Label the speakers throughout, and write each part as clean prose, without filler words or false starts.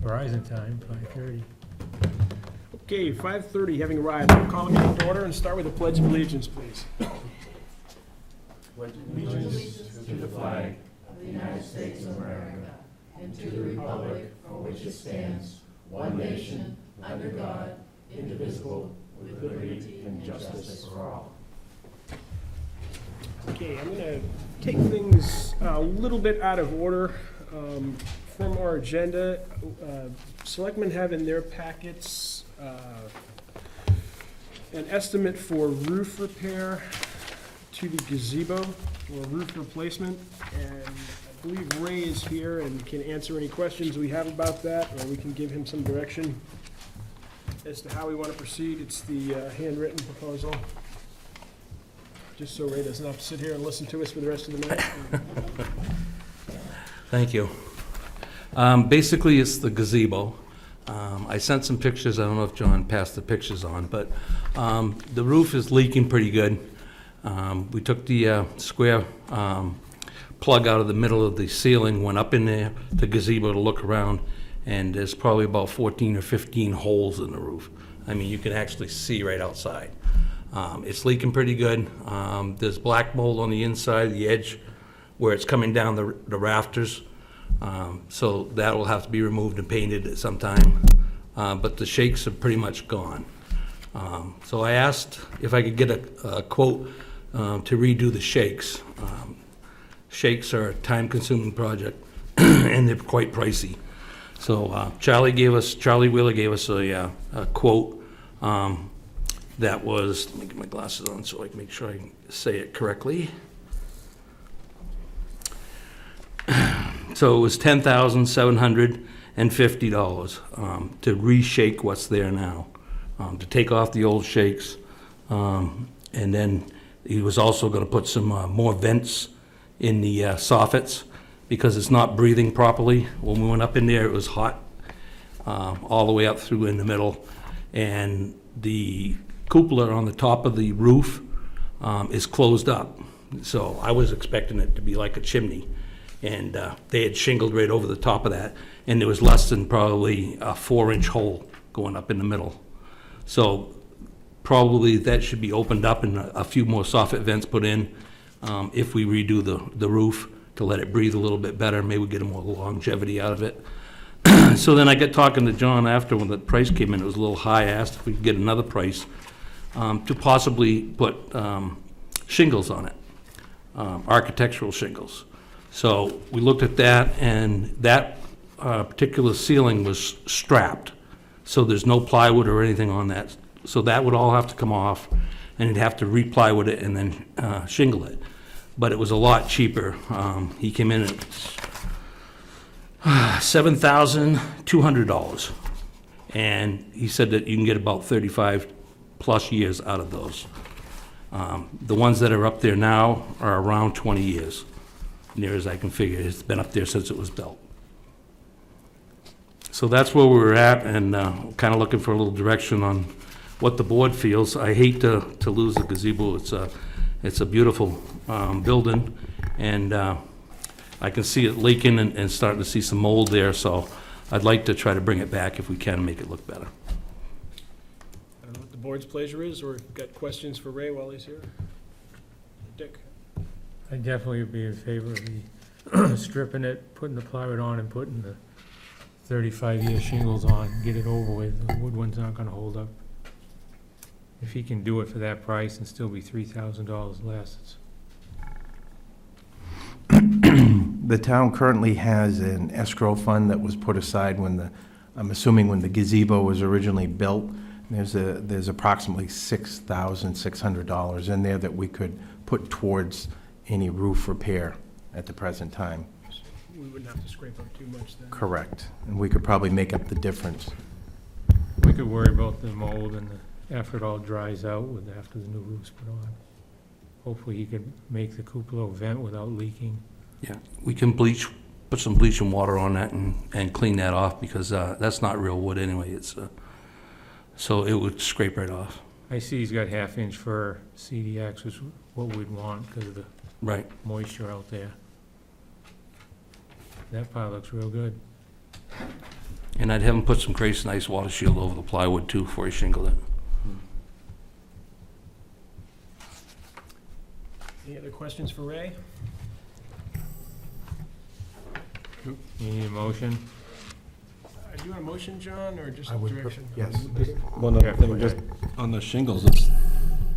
Speaker 1: Verizon time, 5:30.
Speaker 2: Okay, 5:30 having arrived. I'll call the meeting to order and start with the Pledge of Allegiance, please. Okay, I'm going to take things a little bit out of order from our agenda. Selectmen have in their packets an estimate for roof repair to the gazebo, or roof replacement, and I believe Ray is here and can answer any questions we have about that, or we can give him some direction as to how we want to proceed. It's the handwritten proposal, just so Ray doesn't have to sit here and listen to us for the rest of the night.
Speaker 3: Thank you. Basically, it's the gazebo. I sent some pictures. I don't know if John passed the pictures on, but the roof is leaking pretty good. We took the square plug out of the middle of the ceiling, went up in there, the gazebo, to look around, and there's probably about 14 or 15 holes in the roof. I mean, you can actually see right outside. It's leaking pretty good. There's black mold on the inside, the edge, where it's coming down the rafters. So that will have to be removed and painted at some time. But the shakes are pretty much gone. So I asked if I could get a quote to redo the shakes. Shakes are a time-consuming project, and they're quite pricey. So Charlie Wheeler gave us a quote that was, let me get my glasses on so I can make sure I say it correctly. So it was $10,750 to reshake what's there now, to take off the old shakes, and then he was also going to put some more vents in the soffits because it's not breathing properly. When we went up in there, it was hot all the way up through in the middle, and the cupola on the top of the roof is closed up. So I was expecting it to be like a chimney. And they had shingled right over the top of that, and there was less than probably a 4-inch hole going up in the middle. So probably that should be opened up and a few more soffit vents put in if we redo the roof to let it breathe a little bit better, maybe get more longevity out of it. So then I got talking to John after when the price came in. It was a little high. I asked if we could get another price to possibly put shingles on it, architectural shingles. So we looked at that, and that particular ceiling was strapped. So there's no plywood or anything on that. So that would all have to come off, and you'd have to re-plywood it and then shingle it. But it was a lot cheaper. He came in at $7,200. And he said that you can get about 35 plus years out of those. The ones that are up there now are around 20 years. Near as I can figure. It's been up there since it was built. So that's where we were at, and kind of looking for a little direction on what the board feels. I hate to lose the gazebo. It's a beautiful building, and I can see it leaking and starting to see some mold there, so I'd like to try to bring it back if we can and make it look better.
Speaker 2: I don't know what the board's pleasure is, or got questions for Ray while he's here? Dick?
Speaker 1: I definitely would be in favor of the stripping it, putting the plywood on, and putting the 35-year shingles on, get it over with. The wood one's not gonna hold up. If he can do it for that price and still be $3,000 less,
Speaker 4: The town currently has an escrow fund that was put aside when I'm assuming when the gazebo was originally built. There's approximately $6,600 in there that we could put towards any roof repair at the present time.
Speaker 2: We wouldn't have to scrape up too much then.
Speaker 4: Correct. And we could probably make up the difference.
Speaker 1: we could worry about the mold and after it all dries out after the new roof's put on. Hopefully he could make the cupola vent without leaking.
Speaker 3: Yeah, we can put some bleaching water on that and clean that off, because that's not real wood anyway. It's so it would scrape right off.
Speaker 1: I see he's got half-inch fir CDX, which is what we'd want because of the
Speaker 3: Right.
Speaker 1: moisture out there. That pile looks real good.
Speaker 3: And I'd have him put some Grace Nice water shield over the plywood too before he shingled it.
Speaker 2: Any other questions for Ray?
Speaker 1: You need a motion?
Speaker 2: Do you want a motion, John, or just
Speaker 4: I would
Speaker 2: direction?
Speaker 4: yes.
Speaker 5: One other thing, just on the shingles, let's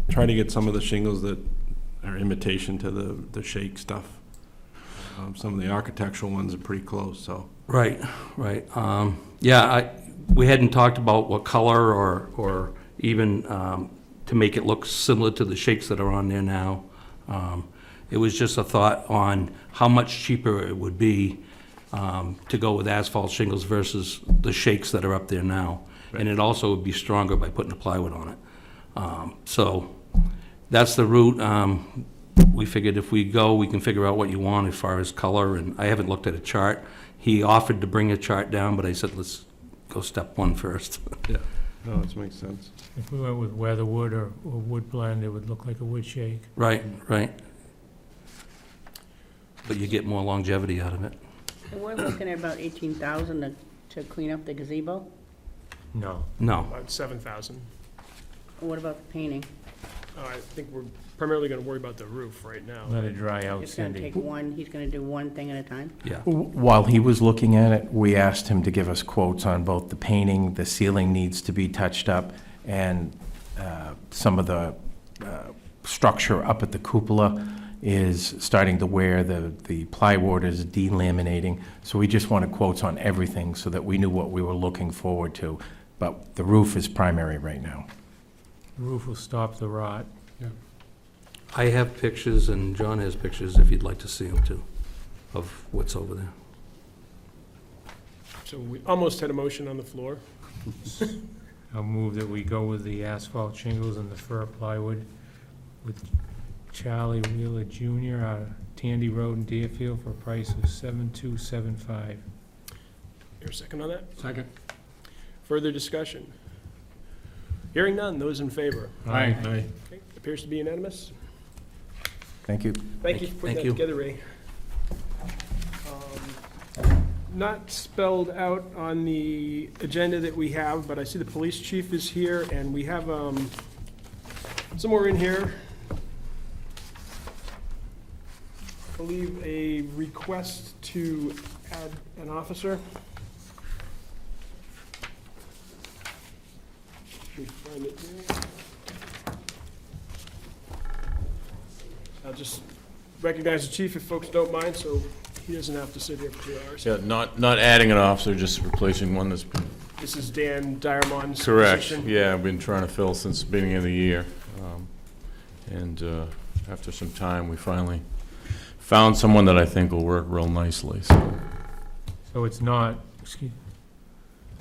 Speaker 5: try to get some of the shingles that are imitation to the shake stuff. Some of the architectural ones are pretty close, so.
Speaker 3: Right, right. Yeah, we hadn't talked about what color or even to make it look similar to the shakes that are on there now. It was just a thought on how much cheaper it would be to go with asphalt shingles versus the shakes that are up there now. And it also would be stronger by putting the plywood on it. So that's the route. We figured if we go, we can figure out what you want as far as color, and I haven't looked at a chart. He offered to bring a chart down, but I said, let's go step one first.
Speaker 5: Yeah, no, this makes sense.
Speaker 1: If we went with weatherwood or wood blend, it would look like a wood shake.
Speaker 3: Right, right. But you get more longevity out of it.
Speaker 6: And we're looking at about 18,000 to clean up the gazebo.
Speaker 1: No.
Speaker 3: No,
Speaker 2: About 7,000.
Speaker 6: What about the painting?
Speaker 2: I think we're primarily gonna worry about the roof right now.
Speaker 1: Let it dry out,
Speaker 6: It's gonna
Speaker 1: Cindy.
Speaker 6: take one, he's gonna do one thing at a time?
Speaker 3: yeah.
Speaker 4: While he was looking at it, we asked him to give us quotes on both the painting, the ceiling needs to be touched up, and some of the structure up at the cupola is starting to wear, the plywood is delaminating. So we just wanted quotes on everything so that we knew what we were looking forward to. But the roof is primary right now.
Speaker 1: The roof will stop the rot.
Speaker 3: I have pictures, and John has pictures if you'd like to see them too, of what's over there.
Speaker 2: So we almost had a motion on the floor.
Speaker 1: I'll move that we go with the asphalt shingles and the fir plywood with Charlie Wheeler Jr. out of Tandy Road in Deerfield for a price of $7,275.
Speaker 2: Your second on that?
Speaker 5: Second.
Speaker 2: Further discussion? Hearing none, those in favor?
Speaker 1: Aye.
Speaker 2: Okay, appears to be unanimous.
Speaker 4: Thank you.
Speaker 2: Thank you for putting
Speaker 3: Thank
Speaker 2: that
Speaker 3: you.
Speaker 2: together, Ray. Not spelled out on the agenda that we have, but I see the police chief is here, and we have somewhere in here, I believe, a request to add an officer. Let me find it here. I'll just recognize the chief if folks don't mind, so he doesn't have to sit here for 2 hours.
Speaker 7: Yeah, not adding an officer, just replacing one that's been.
Speaker 2: This is Dan Diamond's
Speaker 7: Correct,
Speaker 2: position.
Speaker 7: yeah, I've been trying to fill since the beginning of the year. And after some time, we finally found someone that I think will work real nicely, so.
Speaker 1: So it's not,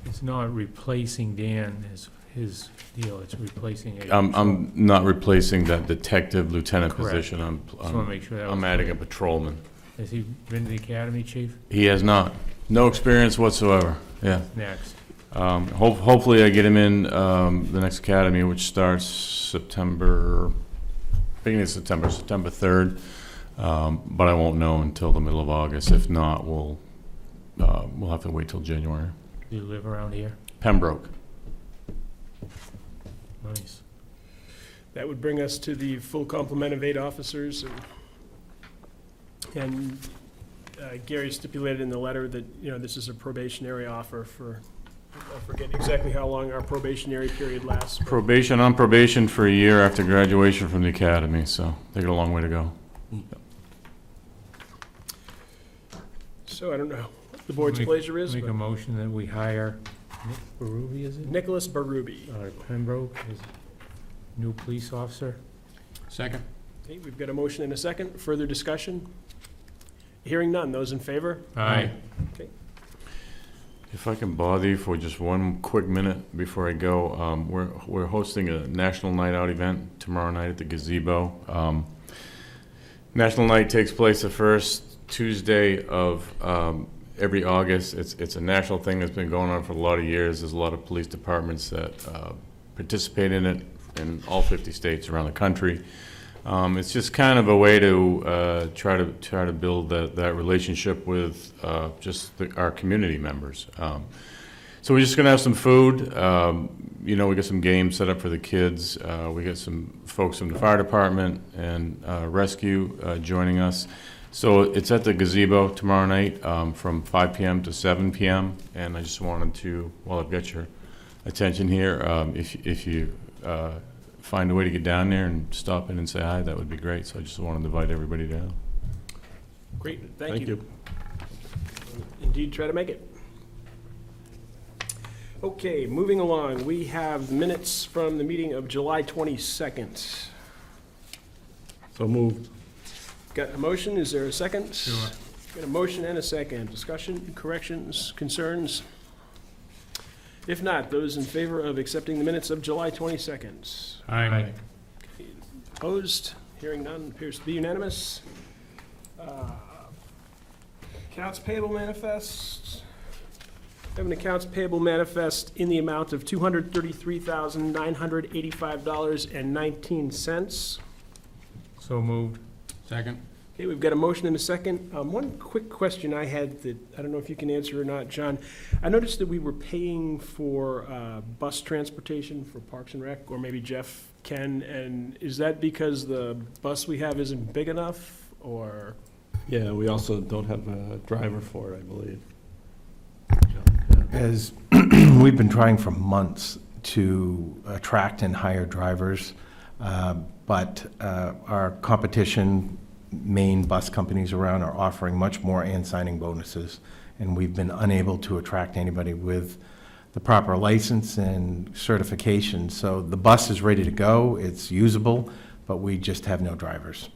Speaker 1: it's not replacing Dan as his deal, it's replacing a...
Speaker 7: I'm not replacing that detective lieutenant
Speaker 1: Correct.
Speaker 7: position,
Speaker 1: Just want to make sure that was...
Speaker 7: I'm adding a patrolman.
Speaker 1: Has he been to the academy, chief?
Speaker 7: He has not, no experience whatsoever, yeah.
Speaker 1: Next.
Speaker 7: Hopefully I get him in the next academy, which starts beginning of September 3rd. But I won't know until the middle of August. If not, we'll have to wait till January.
Speaker 1: Do you live around here?
Speaker 7: Pembroke.
Speaker 1: Nice.
Speaker 2: That would bring us to the full complement of 8 officers. And Gary stipulated in the letter that, you know, this is a probationary offer for, I forget exactly how long our probationary period lasts. but-
Speaker 7: On probation for a year after graduation from the academy, so they got a long way to go.
Speaker 2: So I don't know what the board's
Speaker 1: Make-
Speaker 2: pleasure is,
Speaker 1: Make a
Speaker 2: but
Speaker 1: motion that we hire Nick Berube, is it?
Speaker 2: Nicholas Berube.
Speaker 1: Out of Pembroke, as new police officer.
Speaker 5: Second.
Speaker 2: Okay, we've got a motion and a second. Further discussion? Hearing none. Those in favor?
Speaker 1: Aye.
Speaker 7: If I can bother you for just one quick minute before I go, we're hosting a National Night Out event tomorrow night at the Gazebo. National Night takes place the first Tuesday of every August. It's a national thing that's been going on for a lot of years. There's a lot of police departments that participate in it in all 50 states around the country. It's just kind of a way to try to build that relationship with our community members. So we're just gonna have some food. You know, we got some games set up for the kids. We got some folks from the fire department and rescue joining us. So it's at the gazebo tomorrow night from 5 p.m. to 7 p.m. And I just wanted to, while I've got your attention here, if you find a way to get down there and stop in and say hi, that would be great. So I just wanted to invite everybody down.
Speaker 2: Great, thank you. Indeed, try to make it. Okay, moving along, we have minutes from the meeting of July 22nd.
Speaker 5: So moved.
Speaker 2: Got a motion, is there a second?
Speaker 1: Sure.
Speaker 2: Got a motion and a second. Discussion, corrections, concerns? If not, those in favor of accepting the minutes of July 22nd?
Speaker 1: Aye.
Speaker 2: Opposed? Hearing none, appears to be unanimous. Accounts payable manifest. We have an accounts payable manifest in the amount of $233,985.19.
Speaker 1: So moved.
Speaker 5: Second.
Speaker 2: Okay, we've got a motion and a second. One quick question I had that I don't know if you can answer or not, John. I noticed that we were paying for bus transportation for Parks and Rec, or maybe Jeff can, and is that because the bus we have isn't big enough, or?
Speaker 5: Yeah, we also don't have a driver for it, I believe.
Speaker 4: As we've been trying for months to attract and hire drivers, but our competition, main bus companies around are offering much more and signing bonuses, and we've been unable to attract anybody with the proper license and certification. So the bus is ready to go, it's usable, but we just have no drivers.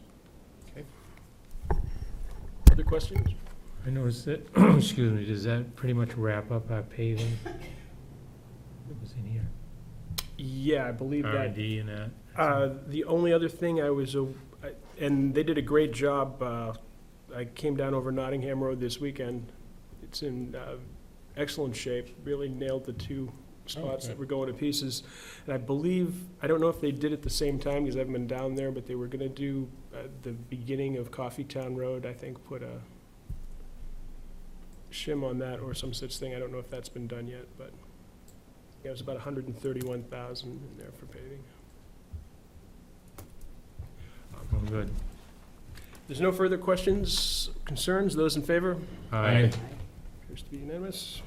Speaker 2: Other questions?
Speaker 1: I noticed that, excuse me, does that pretty much wrap up our paving? It was in here,
Speaker 2: Yeah, I believe that.
Speaker 1: R&D and that.
Speaker 2: The only other thing and they did a great job, I came down over Nottingham Road this weekend. It's in excellent shape, really nailed the two spots that were going to pieces. And I believe, I don't know if they did it the same time, because I haven't been down there, but they were gonna do the beginning of Coffeetown Road, I think, put a shim on that or some such thing. I don't know if that's been done yet, but yeah, it was about 131,000 in there for paving.
Speaker 1: Oh, good.
Speaker 2: There's no further questions, concerns? Those in favor?
Speaker 1: Aye.
Speaker 2: Appears to be unanimous.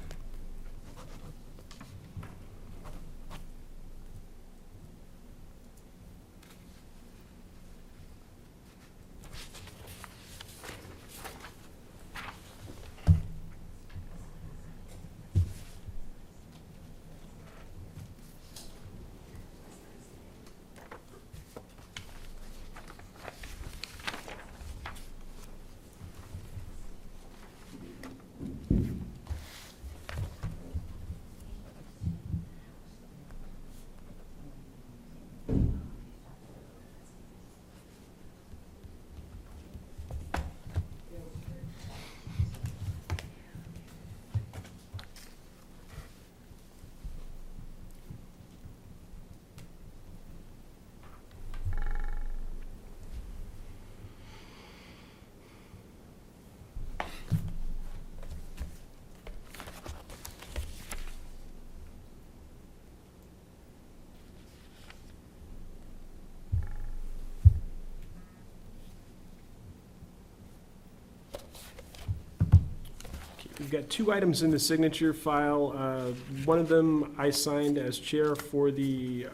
Speaker 2: We've got two items in the signature file. One of them I signed as chair for the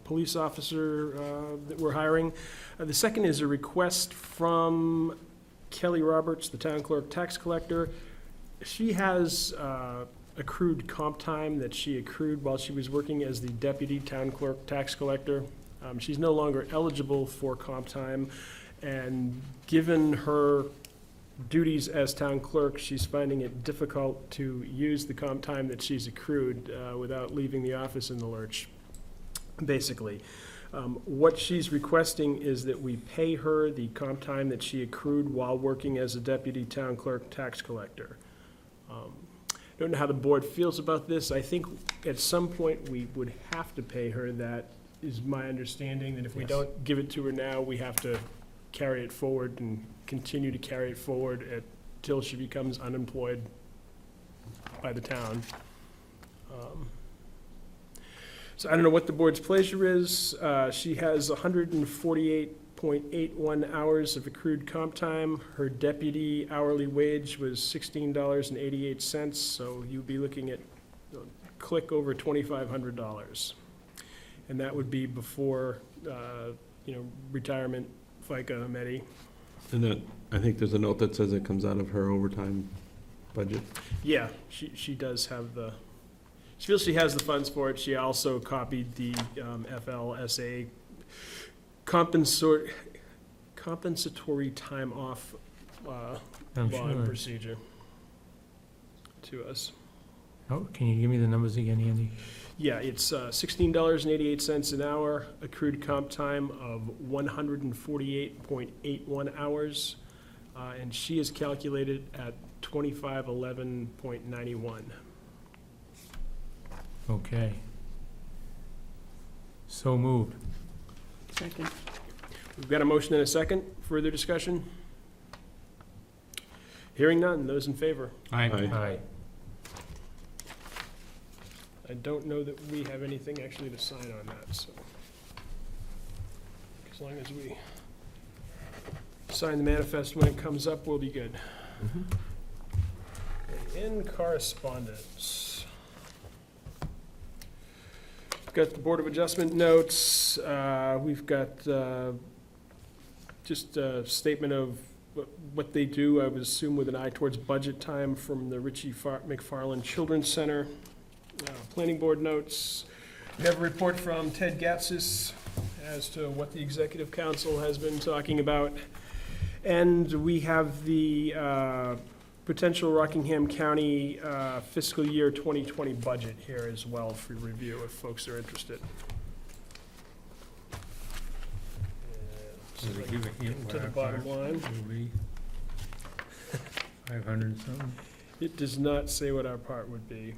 Speaker 2: police officer that we're hiring. The second is a request from Kelly Roberts, the town clerk tax collector. She has accrued comp time that she accrued while she was working as the deputy town clerk tax collector. She's no longer eligible for comp time, and given her duties as town clerk, she's finding it difficult to use the comp time that she's accrued without leaving the office in the lurch, basically. What she's requesting is that we pay her the comp time that she accrued while working as a deputy town clerk tax collector. Don't know how the board feels about this. I think at some point we would have to pay her. That is my understanding, that if we don't give it to her now, we have to carry it forward and continue to carry it forward until she becomes unemployed by the town. So I don't know what the board's pleasure is. She has 148.81 hours of accrued comp time. Her deputy hourly wage was $16.88, so you'd be looking at a click over $2,500. And that would be before, retirement, FICA, MEDI.
Speaker 5: And that, I think there's a note that says it comes out of her overtime budget.
Speaker 2: Yeah, she does have she feels she has the funds for it. She also copied the FLSA compensatory time off law
Speaker 1: I'm
Speaker 2: and
Speaker 1: sure.
Speaker 2: procedure to us.
Speaker 1: Oh, can you give me the numbers again, Andy?
Speaker 2: Yeah, it's $16.88 an hour, accrued comp time of 148.81 hours, and she is calculated at 2511.91.
Speaker 1: Okay. So moved.
Speaker 6: Second.
Speaker 2: We've got a motion and a second. Further discussion? Hearing none. Those in favor?
Speaker 5: Aye.
Speaker 1: Aye.
Speaker 2: I don't know that we have anything actually to sign on that, so. As long as we sign the manifest when it comes up, we'll be good. Okay, in correspondence. We've got the Board of Adjustment notes. We've got just a statement of what they do, I would assume with an eye towards budget time, from the Richie McFarland Children's Center. Planning Board notes. We have a report from Ted Gatsis as to what the Executive Council has been talking about. And we have the potential Rockingham County fiscal year 2020 budget here as well for review if folks are interested.
Speaker 1: Does it give a hint
Speaker 2: To
Speaker 1: what
Speaker 2: the
Speaker 1: our
Speaker 2: bottom
Speaker 1: part
Speaker 2: line.
Speaker 1: will be? 500 something?
Speaker 2: It does not say what our part would be.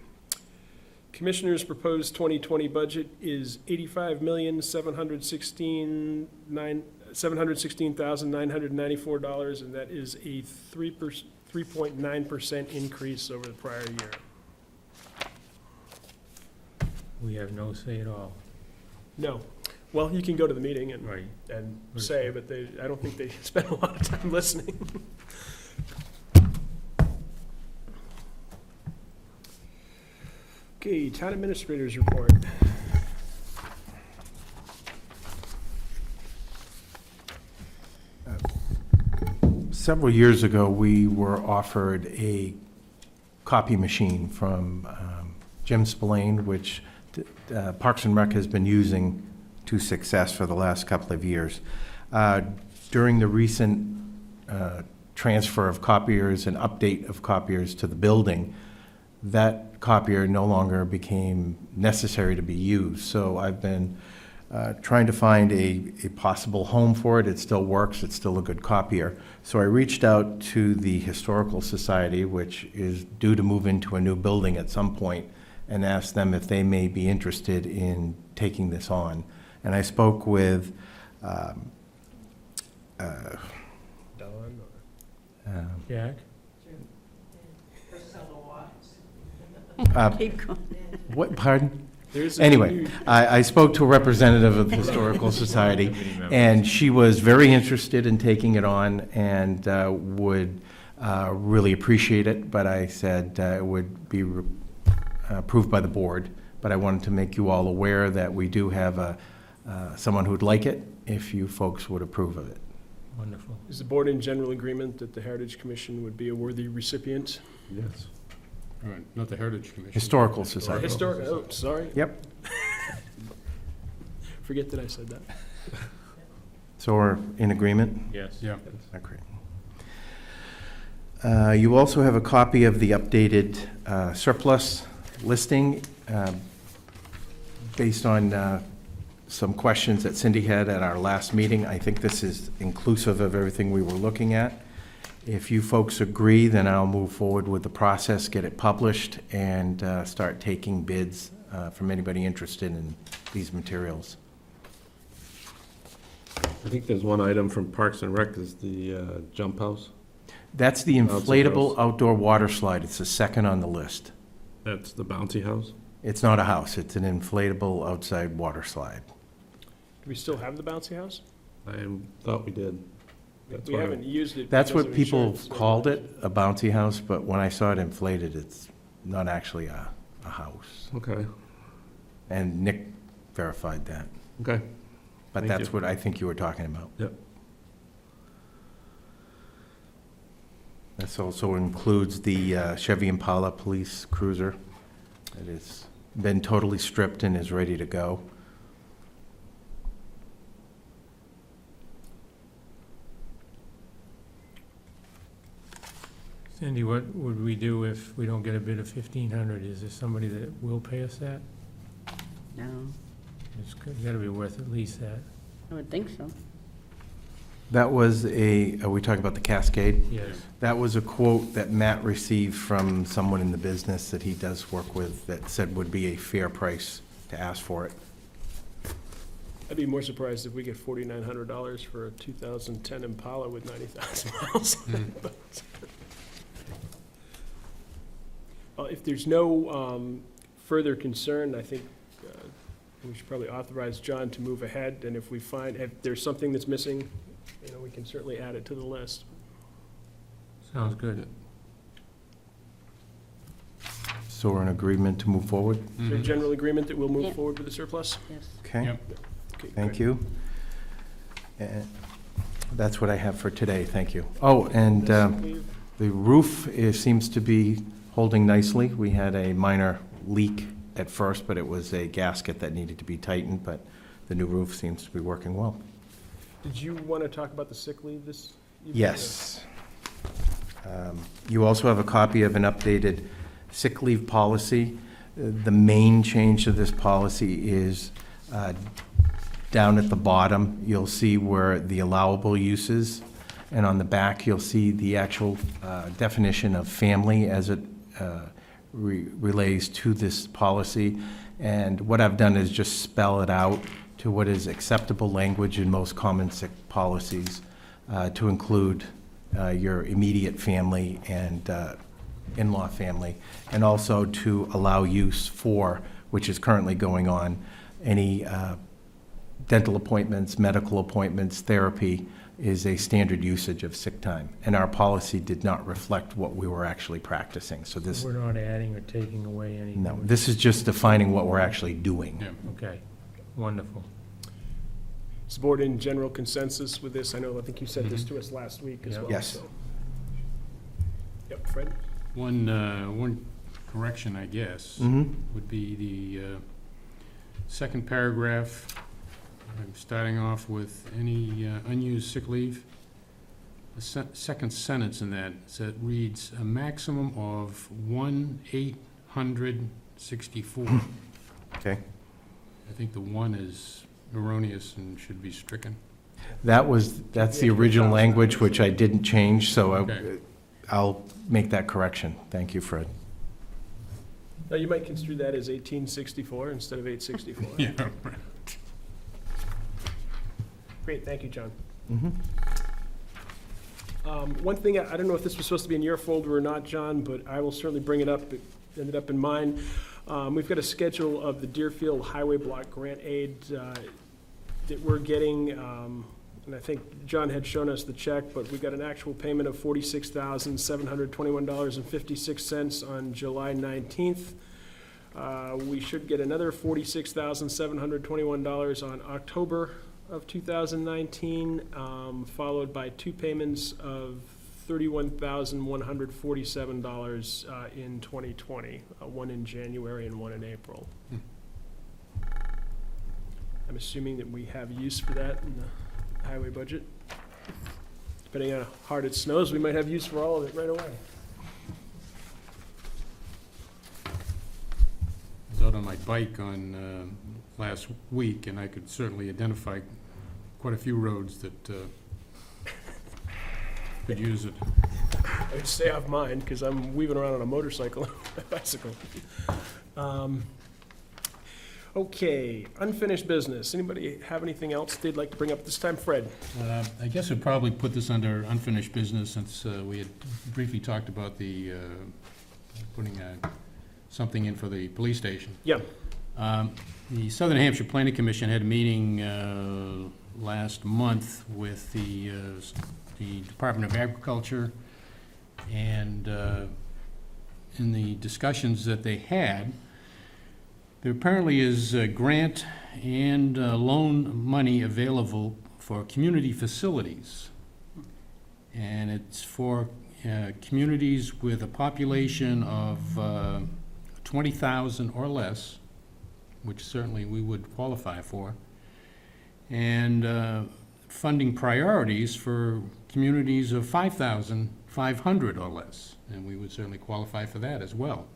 Speaker 2: Commissioner's proposed 2020 budget is $85,716,994, and that is a 3.9% increase over the prior year.
Speaker 1: We have no say at all.
Speaker 2: No. Well, you can go to the meeting and
Speaker 1: Right.
Speaker 2: say, but I don't think they spend a lot of time listening. Okay, Town Administrator's report.
Speaker 4: Several years ago, we were offered a copy machine from Jim Spillane, which Parks and Rec has been using to success for the last couple of years. During the recent transfer of copiers and update of copiers to the building, that copier no longer became necessary to be used. So I've been trying to find a possible home for it. It still works. It's still a good copier. So I reached out to the Historical Society, which is due to move into a new building at some point, and asked them if they may be interested in taking this on. And I spoke with
Speaker 2: Don?
Speaker 1: Jack?
Speaker 6: Keep going.
Speaker 4: what, pardon?
Speaker 2: There's a
Speaker 4: Anyway,
Speaker 2: new-
Speaker 4: I spoke to a representative of the Historical Society, and she was very interested in taking it on and would really appreciate it, but I said it would be approved by the board. But I wanted to make you all aware that we do have someone who'd like it, if you folks would approve of it.
Speaker 1: Wonderful.
Speaker 2: Is the board in general agreement that the Heritage Commission would be a worthy recipient?
Speaker 5: Yes.
Speaker 8: All right, not the Heritage Commission.
Speaker 4: Historical Society.
Speaker 2: Historic, oh, sorry.
Speaker 4: Yep.
Speaker 2: Forget that I said that.
Speaker 4: So we're in agreement?
Speaker 1: Yes.
Speaker 8: Yeah.
Speaker 4: Great. You also have a copy of the updated surplus listing based on some questions that Cindy had at our last meeting. I think this is inclusive of everything we were looking at. If you folks agree, then I'll move forward with the process, get it published, and start taking bids from anybody interested in these materials.
Speaker 5: I think there's one item from Parks and Rec, is the jump house.
Speaker 4: That's the
Speaker 5: Bouncy
Speaker 4: inflatable
Speaker 5: house.
Speaker 4: outdoor water slide. It's the second on the list.
Speaker 5: That's the bouncy house.
Speaker 4: It's not a house, it's an inflatable outside water slide.
Speaker 2: Do we still have the bouncy house?
Speaker 5: I thought we did. That's
Speaker 2: We
Speaker 5: why-
Speaker 2: haven't used it.
Speaker 4: That's
Speaker 2: because
Speaker 4: what
Speaker 2: of
Speaker 4: people
Speaker 2: insurance.
Speaker 4: called it, a bouncy house, but when I saw it inflated, it's not actually a house.
Speaker 5: Okay,
Speaker 4: And Nick verified that.
Speaker 5: okay.
Speaker 4: But
Speaker 5: Thank
Speaker 4: that's
Speaker 5: you.
Speaker 4: what I think you were talking about.
Speaker 5: Yep.
Speaker 4: This also includes the Chevy Impala police cruiser. It has been totally stripped and is ready to go.
Speaker 1: Cindy, what would we do if we don't get a bid of 1,500? Is there somebody that will pay us that?
Speaker 6: No,
Speaker 1: It's gotta be worth at least that.
Speaker 6: I would think so.
Speaker 4: That was are we talking about the Cascade?
Speaker 1: Yes.
Speaker 4: That was a quote that Matt received from someone in the business that he does work with that said would be a fair price to ask for it.
Speaker 2: I'd be more surprised if we get $4,900 for a 2010 Impala with 90,000 miles. If there's no further concern, I think we should probably authorize John to move ahead, and if we find, if there's something that's missing, we can certainly add it to the list.
Speaker 1: Sounds good.
Speaker 4: So we're in agreement to move forward?
Speaker 2: Is there a general agreement that we'll
Speaker 6: Yeah.
Speaker 2: move forward with the surplus?
Speaker 6: Yes.
Speaker 4: Okay,
Speaker 8: Yep.
Speaker 2: Okay,
Speaker 4: thank
Speaker 2: good.
Speaker 4: you. And that's what I have for today, thank you. Oh, and
Speaker 2: Leave.
Speaker 4: the roof seems to be holding nicely. We had a minor leak at first, but it was a gasket that needed to be tightened, but the new roof seems to be working well.
Speaker 2: Did you want to talk about the sick leave this evening?
Speaker 4: Yes. You also have a copy of an updated sick leave policy. The main change to this policy is down at the bottom, you'll see where the allowable uses, and on the back, you'll see the actual definition of family as it relays to this policy. And what I've done is just spell it out to what is acceptable language in most common sick policies to include your immediate family and in-law family, and also to allow use for, which is currently going on, any dental appointments, medical appointments, therapy is a standard usage of sick time. And our policy did not reflect what we were actually practicing. So this,
Speaker 1: We're not adding or taking away anything.
Speaker 4: no, this is just defining what we're actually doing.
Speaker 8: Yeah.
Speaker 1: Okay, wonderful.
Speaker 2: Is the board in general consensus with this? I think you said this to us last week as
Speaker 1: Yeah.
Speaker 2: well.
Speaker 4: Yes.
Speaker 2: so. Yep, Fred?
Speaker 8: One correction, I guess,
Speaker 4: Mhm.
Speaker 8: would be the second paragraph. I'm starting off with any unused sick leave. The second sentence in that reads, "A maximum of 1/864."
Speaker 4: Okay.
Speaker 8: I think the 1 is erroneous and should be stricken.
Speaker 4: That's the original language, which I didn't change, so
Speaker 8: Okay.
Speaker 4: I'll make that correction. Thank you, Fred.
Speaker 2: Now, you might construe that as 1864 instead of 864.
Speaker 8: Yeah, right.
Speaker 2: Great, thank you, John.
Speaker 4: Mhm.
Speaker 2: One thing, I don't know if this was supposed to be in your folder or not, John, but I will certainly bring it up. It ended up in mine. We've got a schedule of the Deerfield Highway Block grant aid that we're getting, and I think John had shown us the check, but we got an actual payment of $46,721.56 on July 19th. We should get another $46,721 on October of 2019, followed by two payments of $31,147 in 2020, one in January and one in April. I'm assuming that we have use for that in the highway budget. Depending on how hard it snows, we might have use for all of it right away.
Speaker 8: I was out on my bike on last week, and I could certainly identify quite a few roads that could use it.
Speaker 2: I would stay off mine, because I'm weaving around on a motorcycle, bicycle. Okay, unfinished business. Anybody have anything else they'd like to bring up this time? Fred?
Speaker 8: I guess I'd probably put this under unfinished business, since we had briefly talked about the putting a something in for the police station.
Speaker 2: Yeah.
Speaker 8: The Southern Hampshire Planning Commission had a meeting last month with the Department of Agriculture, and in the discussions that they had, there apparently is grant and loan money available for community facilities. And it's for communities with a population of 20,000 or less, which certainly we would qualify for, and funding priorities for communities of 5,500 or less, and we would certainly qualify for that as well.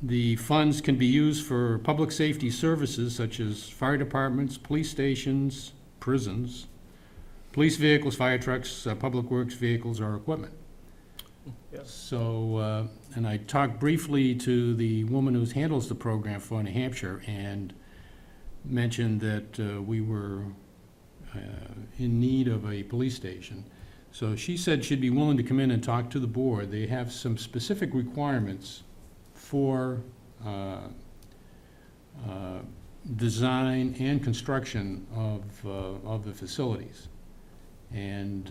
Speaker 8: The funds can be used for public safety services such as fire departments, police stations, prisons, police vehicles, fire trucks, public works vehicles, or equipment.
Speaker 2: Yeah.
Speaker 8: So, and I talked briefly to the woman who handles the program for New Hampshire and mentioned that we were in need of a police station. So she said she'd be willing to come in and talk to the board. They have some specific requirements for design and construction of the facilities. And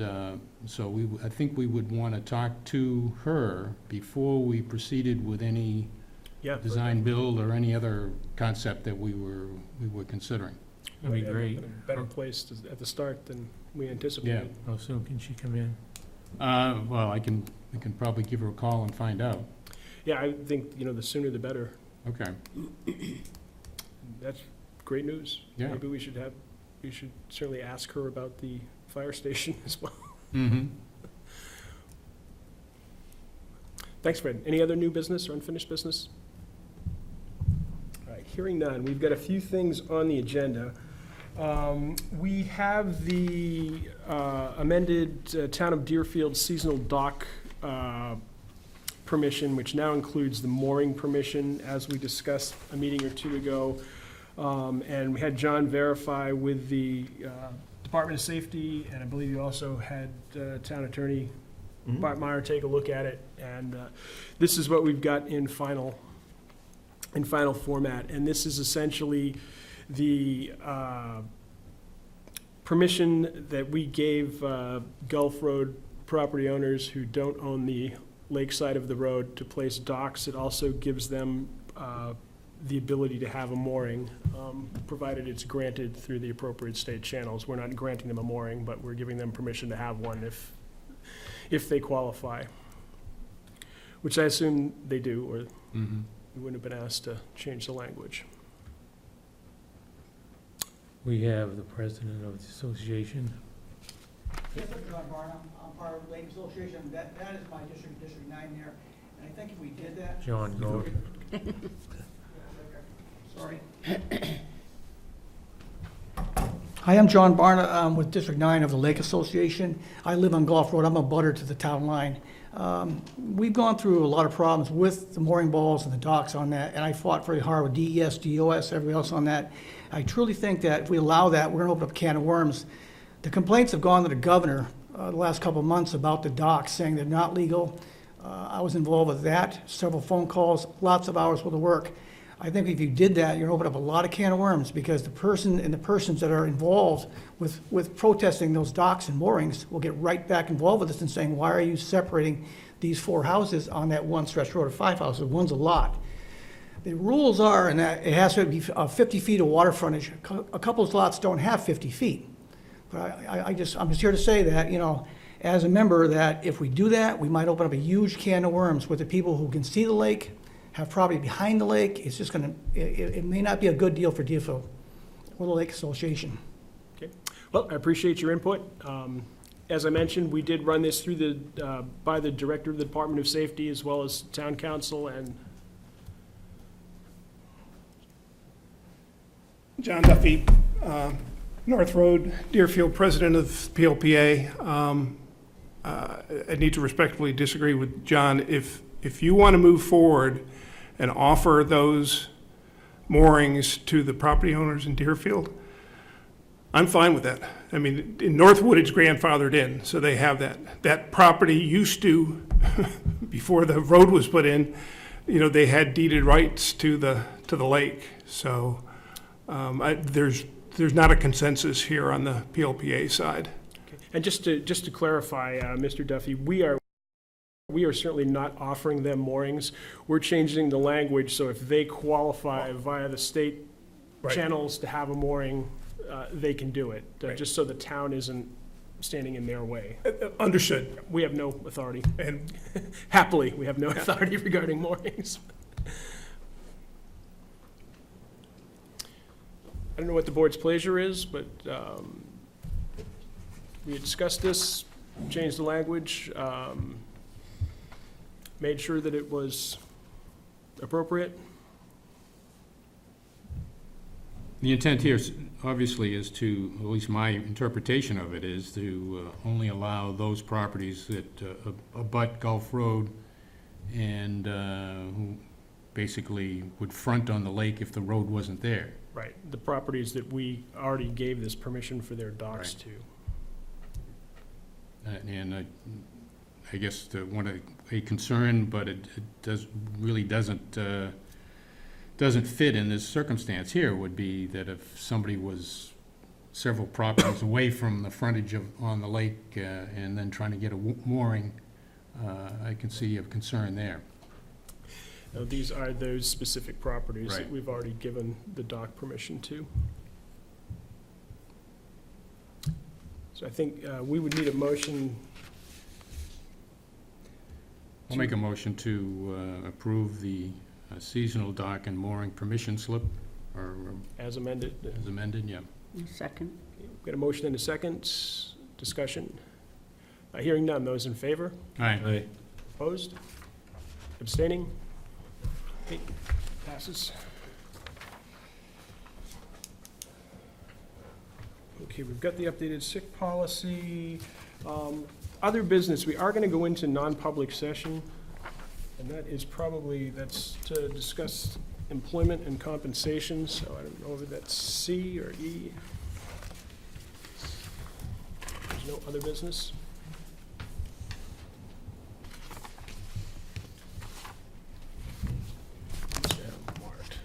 Speaker 8: so I think we would want to talk to her before we proceeded with any
Speaker 2: Yeah.
Speaker 8: design build or any other concept that we were considering.
Speaker 1: That'd be
Speaker 2: Yeah,
Speaker 1: great.
Speaker 2: in a better place at the start than we anticipated.
Speaker 1: How soon can she come in?
Speaker 8: Well, we can probably give her a call and find out.
Speaker 2: Yeah, I think, the sooner the better.
Speaker 8: Okay.
Speaker 2: That's great news.
Speaker 8: Yeah.
Speaker 2: Maybe we should certainly ask her about the fire station as well.
Speaker 8: Mm-hmm.
Speaker 2: Thanks, Fred. Any other new business or unfinished business? All right, hearing none. We've got a few things on the agenda. We have the amended Town of Deerfield seasonal dock permission, which now includes the mooring permission, as we discussed a meeting or two ago. And we had John verify with the Department of Safety, and I believe you also had Town Attorney Bart Meyer take a look at it. And this is what we've got in final format. And this is essentially the permission that we gave Gulf Road property owners who don't own the lakeside of the road to place docks. It also gives them the ability to have a mooring, provided it's granted through the appropriate state channels. We're not granting them a mooring, but we're giving them permission to have one if they qualify, which I assume they do, or
Speaker 8: Mm-hmm.
Speaker 2: we wouldn't have been asked to change the language.
Speaker 1: We have the president of the association,
Speaker 9: Yes, I'm John Barnum, I'm part of the Lake Association, that is my district, District 9 there, and I think if we did that.
Speaker 1: John Gold.
Speaker 9: Sorry. Hi, I'm John Barna, I'm with District 9 of the Lake Association. I live on Gulf Road, I'm a butter to the town line. We've gone through a lot of problems with the mooring balls and the docks on that, and I fought very hard with DES, DOS, everybody else on that. I truly think that if we allow that, we're gonna open up a can of worms. The complaints have gone to the governor the last couple of months about the docks, saying they're not legal. I was involved with that, several phone calls, lots of hours worth of work. I think if you did that, you're gonna open up a lot of can of worms, because the persons that are involved with protesting those docks and moorings will get right back involved with this and saying, why are you separating these 4 houses on that one stretch road of 5 houses? One's a lot. The rules are, and that it has to be 50 feet of water frontage. A couple of lots don't have 50 feet. But I'm just here to say that, as a member, that if we do that, we might open up a huge can of worms with the people who can see the lake, have property behind the lake. It's just it may not be a good deal for Deerfield or the Lake Association.
Speaker 2: Okay. Well, I appreciate your input. As I mentioned, we did run this through by the Director of the Department of Safety, as well as Town Council, and
Speaker 10: John Duffy, North Road, Deerfield, President of PLPA. I need to respectfully disagree with John. If you want to move forward and offer those moorings to the property owners in Deerfield, I'm fine with that. I mean, in Northwood, it's grandfathered in, so they have that. That property used to, before the road was put in, they had deeded rights to the lake. So there's not a consensus here on the PLPA side.
Speaker 2: And just to clarify, Mr. Duffy, we are certainly not offering them moorings. We're changing the language, so if they qualify via the state
Speaker 10: Right.
Speaker 2: channels to have a mooring, they can do it,
Speaker 10: Right.
Speaker 2: just so the town isn't standing in their way.
Speaker 10: Understood.
Speaker 2: We have no authority.
Speaker 10: And
Speaker 2: Happily, we have no authority regarding moorings. I don't know what the board's pleasure is, but we had discussed this, changed the language, made sure that it was appropriate.
Speaker 8: The intent here, obviously, is to, at least my interpretation of it, is to only allow those properties that abut Gulf Road and who basically would front on the lake if the road wasn't there.
Speaker 2: Right, the properties that we already gave this permission for their docks to.
Speaker 8: And I guess a concern, but it really doesn't fit in this circumstance here, would be that if somebody was several properties away from the frontage on the lake and then trying to get a mooring, I can see a concern there.
Speaker 2: Now, these are those specific properties that
Speaker 8: Right.
Speaker 2: we've already given the dock permission to. So I think we would need a motion.
Speaker 8: I'll make a motion to approve the seasonal dock and mooring permission slip, or
Speaker 2: As amended.
Speaker 8: as amended, yeah.
Speaker 6: Second.
Speaker 2: We've got a motion and a second. Discussion. Hearing none. Those in favor?
Speaker 8: Aye.
Speaker 2: Opposed? Abstaining? Okay, passes. Okay, we've got the updated sick policy. Other business, we are going to go into non-public session, and that is probably, that's to discuss employment and compensation, so I don't know whether that's C or E. There's no other business? Marked.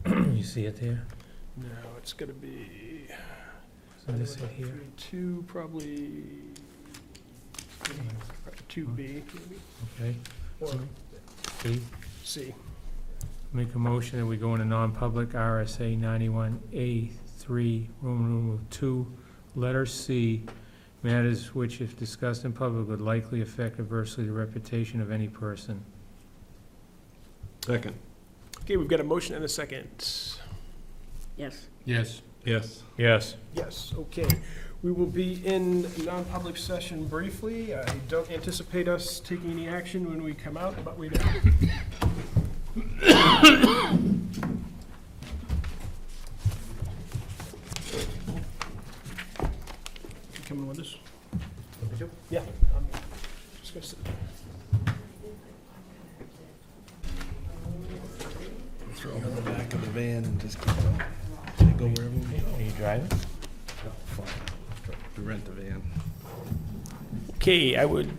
Speaker 1: You see it there?
Speaker 2: No, it's gonna be.
Speaker 1: So this it here?
Speaker 2: Two, probably. 2B, maybe,
Speaker 1: Okay.
Speaker 2: or
Speaker 1: See?
Speaker 2: C.
Speaker 1: Make a motion that we go into non-public RSA 91A3, Roman numeral 2, letter C, matters which, if discussed in public, would likely affect adversely the reputation of any person.
Speaker 5: Second.
Speaker 2: Okay, we've got a motion and a second.
Speaker 6: Yes.
Speaker 8: Yes.
Speaker 5: Yes.
Speaker 1: Yes.
Speaker 2: Yes, okay. We will be in non-public session briefly. I don't anticipate us taking any action when we come out, but we do. You coming with us? Yeah. I'm just gonna sit.
Speaker 11: Throw them in the back of the van and just keep going. They go wherever we go.
Speaker 1: Are you driving?
Speaker 11: We rent the van.
Speaker 2: Okay, I would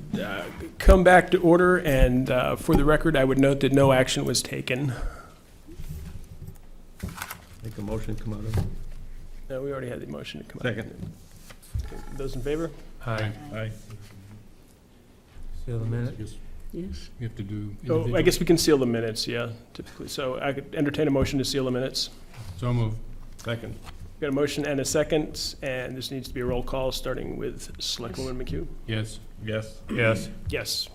Speaker 2: come back to order, and for the record, I would note that no action was taken.
Speaker 5: Make a motion, come out of.
Speaker 2: No, we already had the motion to come out.
Speaker 5: Second.
Speaker 2: Okay, those in favor?
Speaker 1: Aye.
Speaker 5: Aye.
Speaker 1: Seal the minute?
Speaker 6: Yes.
Speaker 8: You have to do
Speaker 2: Oh, I
Speaker 8: individual.
Speaker 2: guess we can seal the minutes, yeah, typically. So I could entertain a motion to seal the minutes.
Speaker 8: So move.
Speaker 5: Second.
Speaker 2: Got a motion and a second, and this needs to be a roll call, starting with Selectwoman McHugh.
Speaker 8: Yes.
Speaker 5: Yes.
Speaker 1: Yes.
Speaker 2: Yes.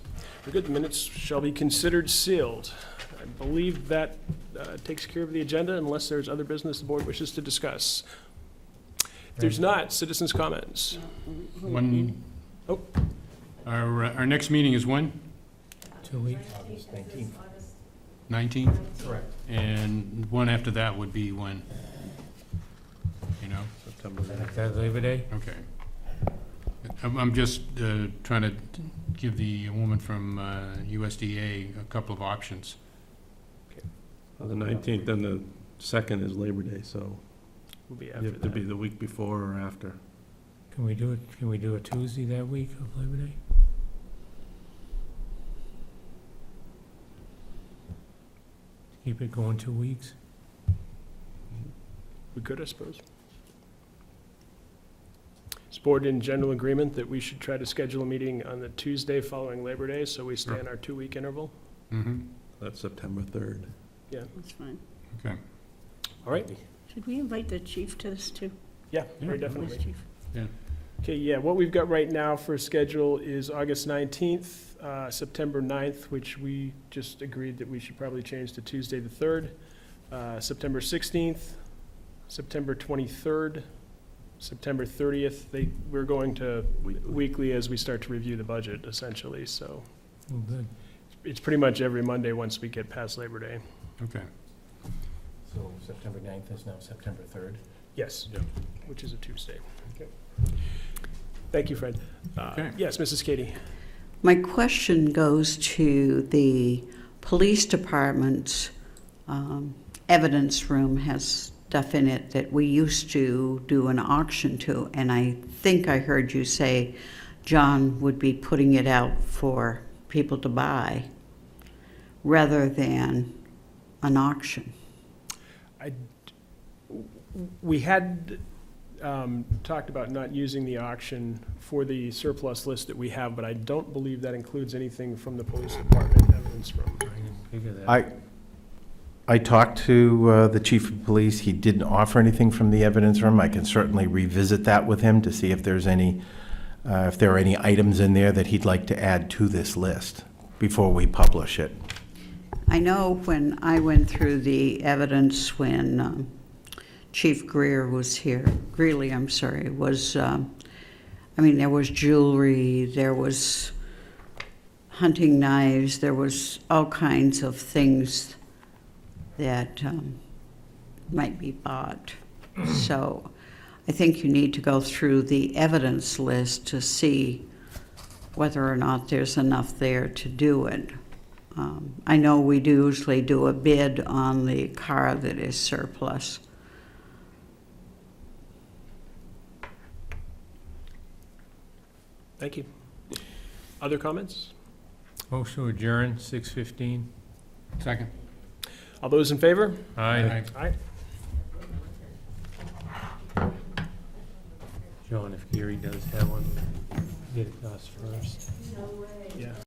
Speaker 2: Very good, the minutes shall be considered sealed. I believe that takes care of the agenda, unless there's other business the board wishes to discuss. If there's not, citizens' comments.
Speaker 8: When,
Speaker 2: Oh.
Speaker 8: our next meeting is when?
Speaker 1: 2 weeks?
Speaker 8: 19th? Correct. And one after that would be when? You know?
Speaker 5: September.
Speaker 1: That Labor Day?
Speaker 8: Okay. I'm just trying to give the woman from USDA a couple of options.
Speaker 5: On the 19th, then the 2nd is Labor Day, so
Speaker 2: Will be
Speaker 5: you
Speaker 2: after
Speaker 5: have to be
Speaker 2: that.
Speaker 5: the week before or after.
Speaker 1: Can we do a Tuesday that week of Labor Day? Keep it going 2 weeks?
Speaker 2: We could, I suppose. Is board in general agreement that we should try to schedule a meeting on the Tuesday following Labor Day, so we stay in our 2-week interval?
Speaker 8: Mm-hmm.
Speaker 5: That's September 3rd.
Speaker 6: That's fine.
Speaker 8: Okay.
Speaker 2: All right?
Speaker 6: Should we invite the chief to this too?
Speaker 2: Yeah,
Speaker 8: Yeah,
Speaker 2: very
Speaker 6: Police
Speaker 2: definitely.
Speaker 6: chief?
Speaker 2: Okay, yeah, what we've got right now for a schedule is August 19th, September 9th, which we just agreed that we should probably change to Tuesday the 3rd, September 16th, September 23rd, September 30th. We're going to weekly as we start to review the budget, essentially, so
Speaker 1: Oh, good.
Speaker 2: it's pretty much every Monday once we get past Labor Day.
Speaker 8: Okay.
Speaker 4: So September 9th is now September 3rd?
Speaker 2: Yes,
Speaker 8: Yeah.
Speaker 2: which is a Tuesday. Okay. Thank you, Fred.
Speaker 8: Okay.
Speaker 2: Yes, Mrs. Katie?
Speaker 6: My question goes to the police department's evidence room has stuff in it that we used to do an auction to, and I think I heard you say John would be putting it out for people to buy rather than an auction.
Speaker 2: We had talked about not using the auction for the surplus list that we have, but I don't believe that includes anything from the police department evidence room.
Speaker 1: I didn't figure that.
Speaker 4: I talked to the chief of police. He didn't offer anything from the evidence room. I can certainly revisit that with him to see if there's any, if there are any items in there that he'd like to add to this list before we publish it.
Speaker 6: I know when I went through the evidence when Chief Greer was here, Greeley, I'm sorry, was, I mean, there was jewelry, there was hunting knives, there was all kinds of things that might be bought. So I think you need to go through the evidence list to see whether or not there's enough there to do it. I know we do usually do a bid on the car that is surplus.
Speaker 2: Thank you. Other comments?
Speaker 1: Motion to adjourn, 6:15.
Speaker 8: Second.
Speaker 2: All those in favor?
Speaker 1: Aye.
Speaker 2: Aye.
Speaker 1: John, if Gary does have one, get it to us first.
Speaker 2: Yeah.